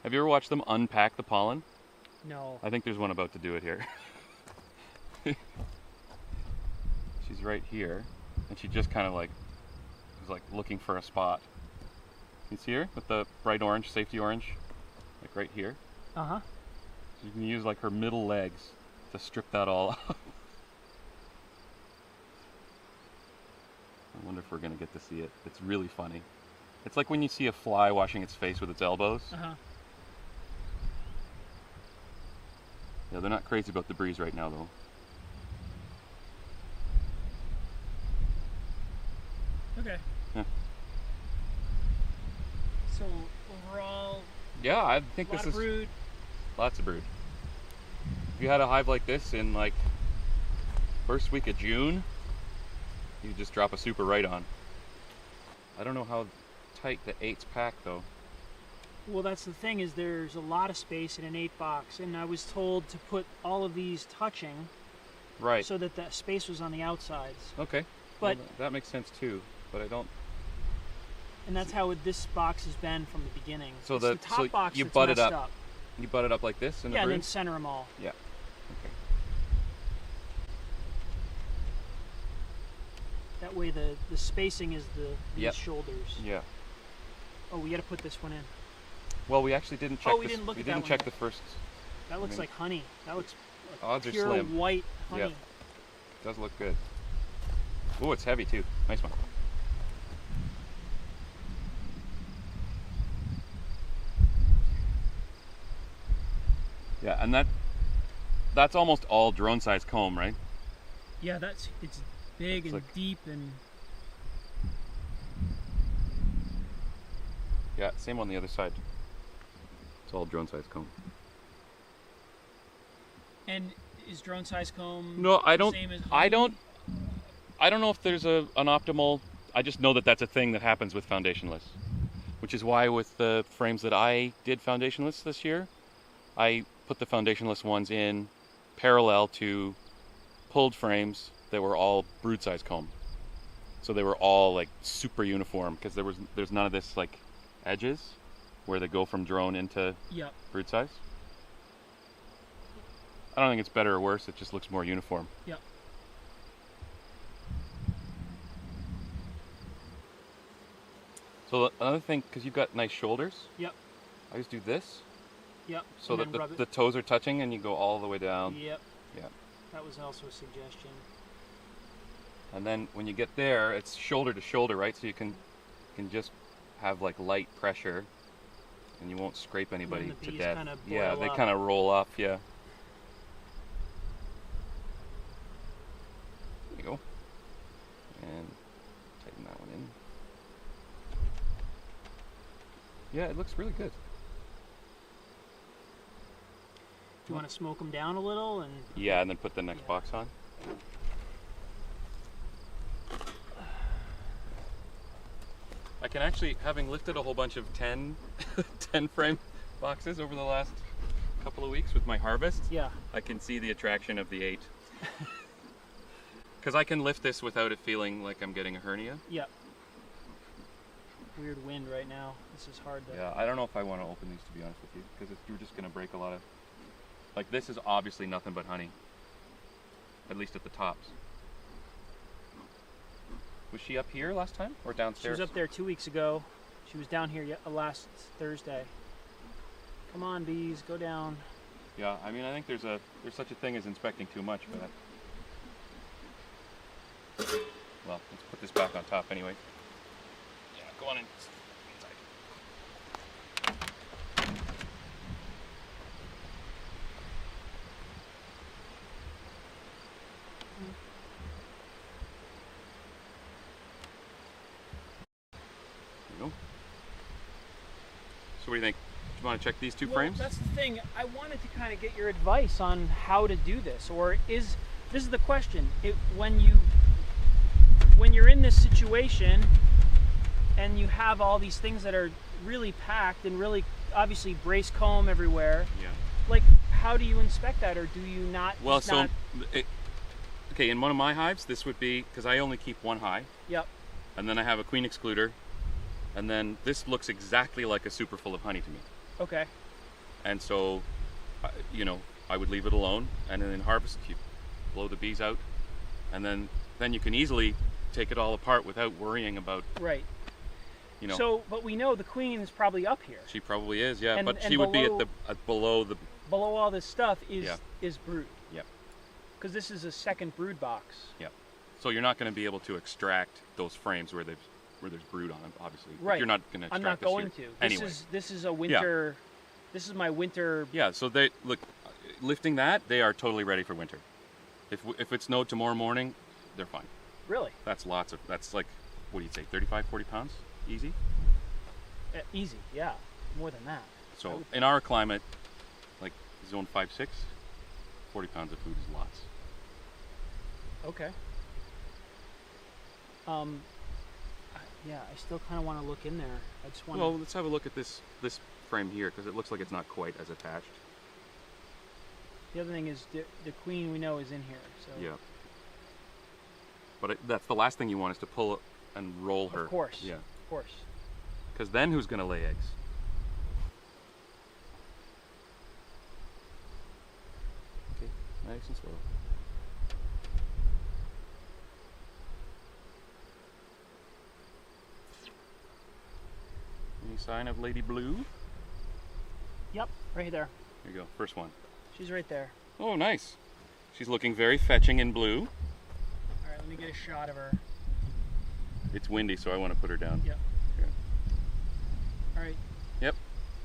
Have you ever watched them unpack the pollen? No. I think there's one about to do it here. She's right here, and she just kind of like is like looking for a spot. You see her with the bright orange, safety orange, like right here. Uh-huh. So you can use like her middle legs to strip that all off. I wonder if we're gonna get to see it. It's really funny. It's like when you see a fly washing its face with its elbows. Uh-huh. Yeah, they're not crazy about the breeze right now though. Okay. Yeah. So overall, Yeah, I think this is brood. lots of brood. If you had a hive like this in like first week of June, you could just drop a super right on. I don't know how tight the 8's pack though. Well, that's the thing, is there's a lot of space in an 8 box, and I was told to put all of these touching, Right. so that the space was on the outsides. Okay. But well, that makes sense too. But I don't. and that's how this box has been from the beginning. So It's the the top so box you that's butt it messed up. You butt it up like this in Yeah, the and brood? then center them all. Yeah. Okay. That way the spacing is these Yep. shoulders. Yeah. Oh, we got to put this one in. Well, we actually didn't check. Oh, we didn't look at that one check yet. the first. That looks mean, like honey. That looks like odds are pure slim. white honey. Yep. Does look good. Oh, it's heavy too. Nice one. Yeah, and that's almost all drone size comb, right? Yeah, it's big It's and like- deep and Yeah, same on the other side. It's all drone size comb. is drone size comb No, I the don't. same as I honey? don't. I don't know if there's an optimal. I just know that that's a thing that happens with foundationless, which is why with the frames that I did foundationless this year, I put the foundationless ones in parallel to pulled frames that were all brood size comb. So they were all like super uniform because there's none of this like edges where they go from drone into Yep. brood size. I don't think it's better or worse. It just looks more uniform. Yep. So another thing, because you've got nice shoulders, Yep. I just do this Yep. so and that then rub it. the toes are touching and you go all the way down. Yep. Yeah. That was also a suggestion. And then when you get there, it's shoulder to shoulder, right? So you can just have like light pressure and you won't scrape anybody the to bees death. kinda Yeah, boil they up. kind of roll up, yeah. There you go. And tighten that one in. Yeah, it looks really good. Do you want to smoke them down a little and Yeah, and then put the next Yeah. box on. I can actually, having lifted a whole bunch of 10 frame boxes over the last couple of weeks with my harvest, yeah. I can see the attraction of the 8. Because I can lift this without it feeling like I'm getting a hernia. Yep. Weird wind right now. This is hard to. Yeah, I don't know if I want to open these, to be honest with you, because you're just going to break a lot of... Like, this is obviously nothing but honey. At least at the tops. Was she up here last time, or She downstairs? was up there 2 weeks ago. She was down here last Thursday. Come on, bees, go down. Yeah, I mean, I think there's such a thing as inspecting too much, but... Well, let's put this back on top anyway. Yeah, go on inside. There you go. So what do you think? Do you want to check these two frames? That's the thing. I wanted to kind of get your advice on how to do this, or this is the question. When you're in this situation and you have all these things that are really packed and really obviously brace comb everywhere, Yeah. like how do you inspect that, or do you not? Well, just so, not, okay, in one of my hives, this would be, because I only keep one hive, Yep. and then I have a queen excluder, and then this looks exactly like a super full of honey to me. Okay. And so, I would leave it alone, and then in harvest you blow the bees out, and then you can easily take it all apart without worrying about. Right. So, but we know the queen is probably up here. She probably is, yeah. And but she would be below all this stuff is brood. Yep. Because this is a second brood box. Yep. So you're not going to be able to extract those frames where there's brood on them, obviously. Right. You're not going to extract. I'm not going to. Anyway. This is a winter. Yeah. This is my winter. Yeah. So they look, lifting that, they are totally ready for winter. If it snowed tomorrow morning, they're fine. Really? That's like, what do you say, 35, 40 pounds? Easy? Easy, yeah. More than that. So in our climate, like zone 5, 6, 40 pounds of food is lots. Okay. Yeah, I still kind of want to look in there. I just want. Well, let's have a look at this frame here, because it looks like it's not quite as attached. The other thing is the queen we know is in here. So. Yeah. But that's the last thing you want, is to pull and roll her. Of course. Yeah. Of course. Because then who's going to lay eggs? Okay, nice and slow. Any sign of Lady Blue? Yep, right there. There you go, first one. She's right there. Oh, nice. She's looking very fetching in blue. All right, let me get a shot of her. It's windy, so I want to put her down. Yep. Yeah. All right. Yep.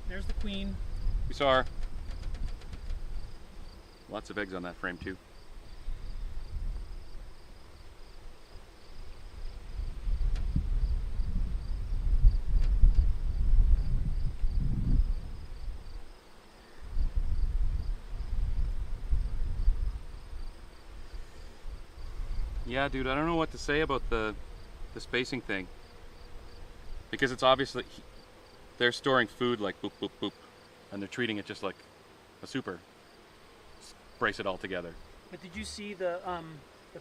There's the queen. We saw her. Lots of eggs on that frame too. Yeah, dude, I don't know what to say about the spacing thing, because it's obviously they're storing food like boop boop boop, and they're treating it just like a super. Brace it all together. But did you see the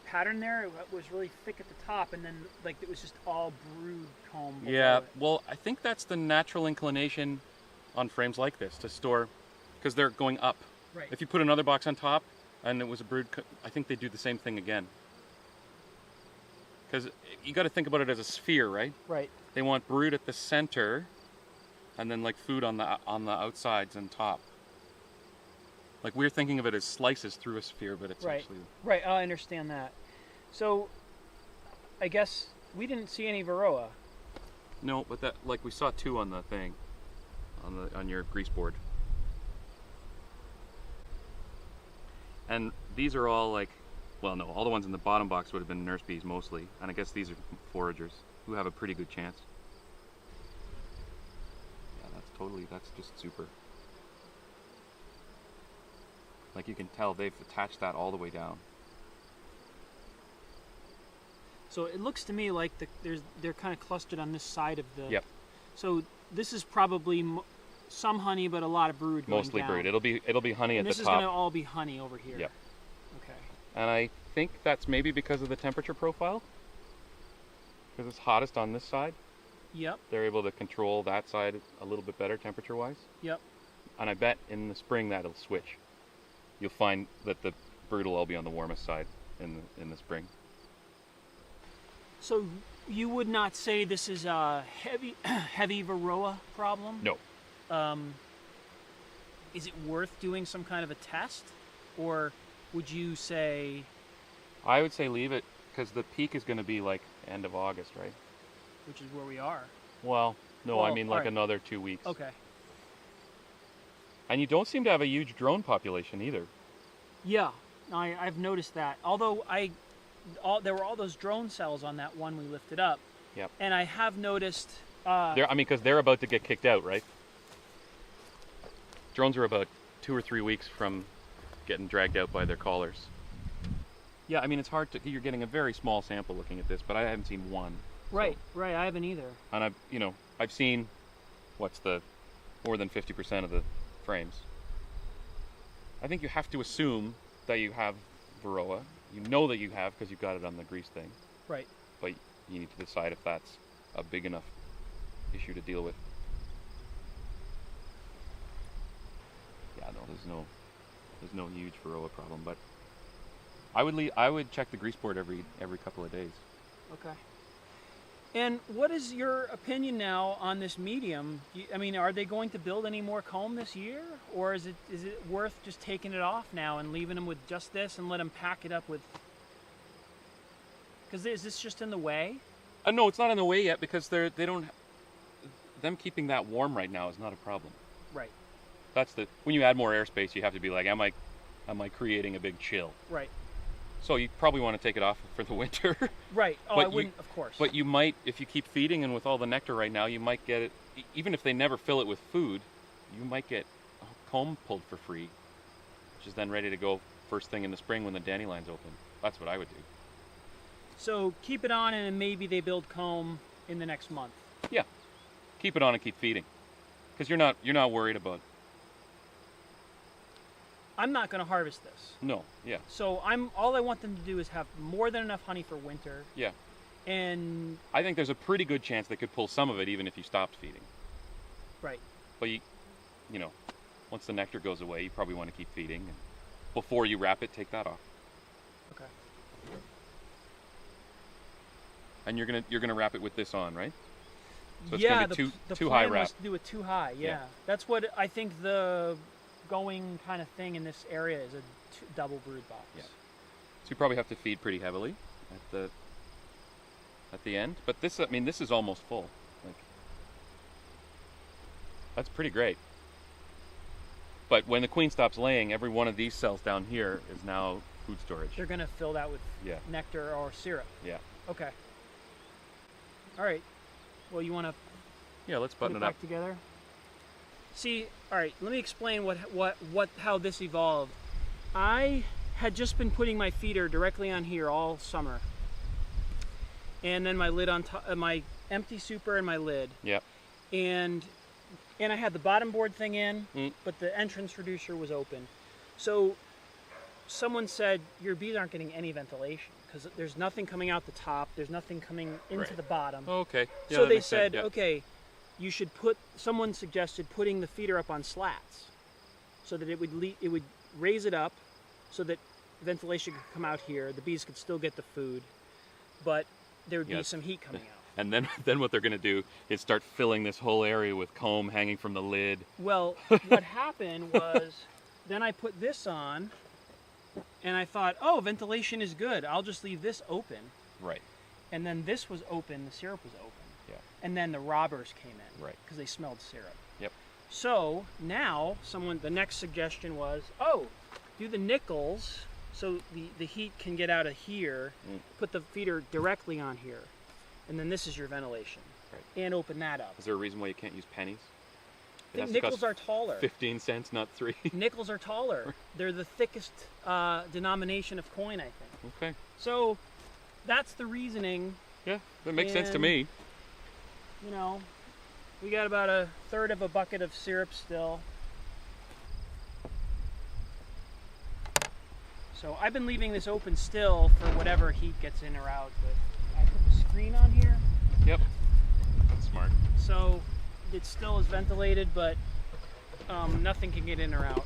pattern there? It was really thick at the top, and then like it was just all brood comb. Yeah, well, I think that's the natural inclination on frames like this, to store, because they're going up. Right. If you put another box on top and it was a brood, I think they do the same thing again. Because you got to think about it as a sphere, right? Right. They want brood at the center, and then like food on the outsides and top. Like we're thinking of it as slices through a sphere, but it's right. actually right. I understand that. So, I guess we didn't see any Varroa. No, but that like we saw 2 on the thing, on your grease board. And these are all like, well, no, all the ones in the bottom box would have been nurse bees mostly, and I guess these are foragers who have a pretty good chance. Yeah, that's just super. Like you can tell they've attached that all the way down. So it looks to me like they're kind of clustered on this side of the. Yep. So this is probably some honey, but a lot of brood. Mostly going down. brood. It'll be honey and at the top. This is going to all be honey over here. Yep. Okay. And I think that's maybe because of the temperature profile, because it's hottest on this side. Yep. They're able to control that side a little bit better temperature-wise. Yep. And I bet in the spring that'll switch. You'll find that the brood will all be on the warmest side in the spring. So you would not say this is a heavy Varroa problem? No. Is it worth doing some kind of a test, or would you say? I would say leave it, because the peak is going to be like end of August, right? Which is where we are. Well, no, I mean like another 2 weeks. Okay. And you don't seem to have a huge drone population either. Yeah, I've noticed that. Although there were all those drone cells on that one we lifted up. Yep. And I have noticed. Because they're about to get kicked out, right? Drones are about 2 or 3 weeks from getting dragged out by their callers. Yeah, I mean it's hard to. You're getting a very small sample looking at this, but I haven't seen one. Right, so. Right. I haven't either. And I've seen, more than 50% of the frames. I think you have to assume that you have Varroa. You know that you have because you've got it on the grease thing. Right. But you need to decide if that's a big enough issue to deal with. there's no huge Varroa problem. But I would check the grease board every couple of days. Okay. And what is your opinion now on this medium? I mean, are they going to build any more comb this year, or is it worth just taking it off now and leaving them with just this and let them pack it up with? Because is this just in the way? No, it's not in the way yet because they don't. Them keeping that warm right now is not a problem. Right. That's when you add more airspace, you have to be like, am I creating a big chill? Right. So you probably want to take it off for the winter. Right. Oh, but I wouldn't, of course. But you might, if you keep feeding and with all the nectar right now, you might get it, even if they never fill it with food, you might get comb pulled for free, which is then ready to go first thing in the spring when the dandelions open. That's what I would do. So keep it on and maybe they build comb in the next month. Yeah. Keep it on and keep feeding. Because you're not worried about. I'm not going to harvest this. No, yeah. So all I want them to do is have more than enough honey for winter. Yeah. And I think there's a pretty good chance they could pull some of it even if you stopped feeding. Right. But you know, once the nectar goes away, you probably want to keep feeding. And before you wrap it, take that off. Okay. And you're gonna wrap it with this on, right? So it's yeah, gonna be the too plan high wrap. was to do it too high. Yeah. Yeah. That's what I think the going kind of thing in this area is, a double brood box. Yeah. So you probably have to feed pretty heavily at the end. But this, I mean, this is almost full. Like, that's pretty great. But when the queen stops laying, every one of these cells down here is now food storage. They're going to fill that with nectar or syrup. Yeah. Okay. All right. Well, you want to let's button it back up together. See, all right. Let me explain how this evolved. I had just been putting my feeder directly on here all summer, and then my lid on top, my empty super and my lid. Yeah. And I had the bottom board thing in, but the entrance reducer was open. So someone said your bees aren't getting any ventilation because there's nothing coming out the top. There's nothing coming into the bottom. Oh, okay. Yeah, so they said, okay, you should someone suggested putting the feeder up on slats so that it would raise it up so that ventilation could come out here. The bees could still get the food, but there would be some heat coming out. And then what they're going to do is start filling this whole area with comb hanging from the lid. Well, what happened was then I put this on and I thought, oh, ventilation is good. I'll just leave this open. Right. And then this was open, the syrup was open. Yeah. And then the robbers came in. Right. Because they smelled syrup. Yep. So now the next suggestion was, oh, do the nickels so the heat can get out of here, put the feeder directly on here. And then this is your ventilation. Right. And open that up. Is there a reason why you can't use pennies? I think nickels are taller. 15 cents, not 3. Nickels are taller. They're the thickest denomination of coin, I think. Okay. So that's the reasoning. Yeah, that makes sense to me. You know, we got about a third of a bucket of syrup still. So I've been leaving this open still for whatever heat gets in or out. But I put the screen on here. Yep. That's smart. So it still is ventilated, but nothing can get in or out.